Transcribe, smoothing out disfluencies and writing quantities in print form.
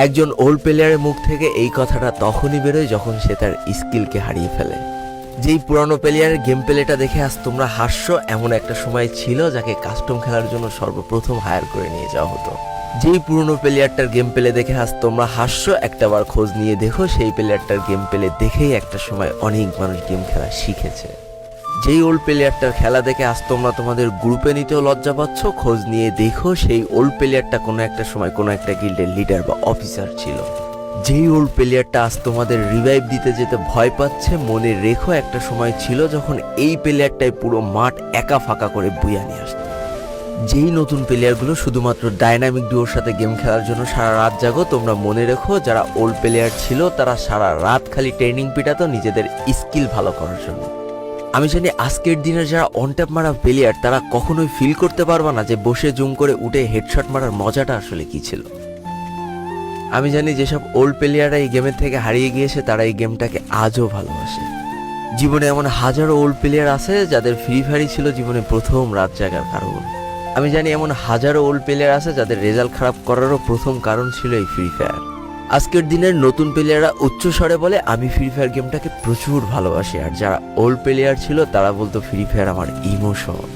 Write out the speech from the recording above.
একজন ওল্ড প্লেয়ারের মুখ থেকে এই কথাটা তখনই বেরোয় যখন সে তার স্কিলকে হারিয়ে ফেলে। যেই পুরানো প্লেয়ারের গেম প্লেটা দেখে আজ তোমরা হাসছো, এমন একটা সময় ছিল যাকে কাস্টম খেলার জন্য সর্বপ্রথম হায়ার করে নিয়ে যাওয়া হতো। যেই পুরনো প্লেয়ারটার গেম প্লে দেখে আজ তোমরা হাসছো, একটাবার খোঁজ নিয়ে দেখো সেই প্লেয়ারটার গেম প্লে দেখেই একটা সময় অনেক মানুষ গেম খেলা শিখেছে। যেই ওল্ড প্লেয়ারটার খেলা দেখে আজ তোমরা তোমাদের গ্রুপে নিতেও লজ্জা পাচ্ছ, খোঁজ নিয়ে দেখো সেই ওল্ড প্লেয়ারটা কোনো একটা সময় কোনো একটা গিল্ডের লিডার বা অফিসার ছিল। যেই ওল্ড প্লেয়ারটা আজ তোমাদের রিভাইভ দিতে যেতে ভয় পাচ্ছে, মনে রেখো একটা সময় ছিল যখন এই প্লেয়ারটাই পুরো মাঠ একা ফাঁকা করে বুইয়া নিয়ে আসতো। যেই নতুন প্লেয়ারগুলো শুধুমাত্র ডাইনামিক ডুয়োর সাথে গেম খেলার জন্য সারা রাত জাগো, তোমরা মনে রেখো যারা ওল্ড প্লেয়ার ছিল তারা সারা রাত খালি ট্রেনিং পিটাতো নিজেদের স্কিল ভালো করার জন্য। আমি জানি আজকের দিনের যারা অন ট্যাপ মারা প্লেয়ার তারা কখনোই ফিল করতে পারবে না যে বসে জুম করে উঠে হেডশট মারার মজাটা আসলে কি ছিল। আমি জানি যেসব ওল্ড প্লেয়াররা এই গেমের থেকে হারিয়ে গিয়েছে তারা এই গেমটাকে আজও ভালোবাসে। জীবনে এমন হাজারো ওল্ড প্লেয়ার আছে যাদের ফ্রি ফায়ারই ছিল জীবনে প্রথম রাত জাগার কারণ। আমি জানি এমন হাজারো ওল্ড প্লেয়ার আছে যাদের রেজাল্ট খারাপ করারও প্রথম কারণ ছিল এই ফ্রি ফায়ার। আজকের দিনের নতুন প্লেয়াররা উচ্চ স্বরে বলে আমি ফ্রি ফায়ার গেমটাকে প্রচুর ভালোবাসি, আর যারা ওল্ড প্লেয়ার ছিল তারা বলতো ফ্রি ফায়ার আমার ইমোশন।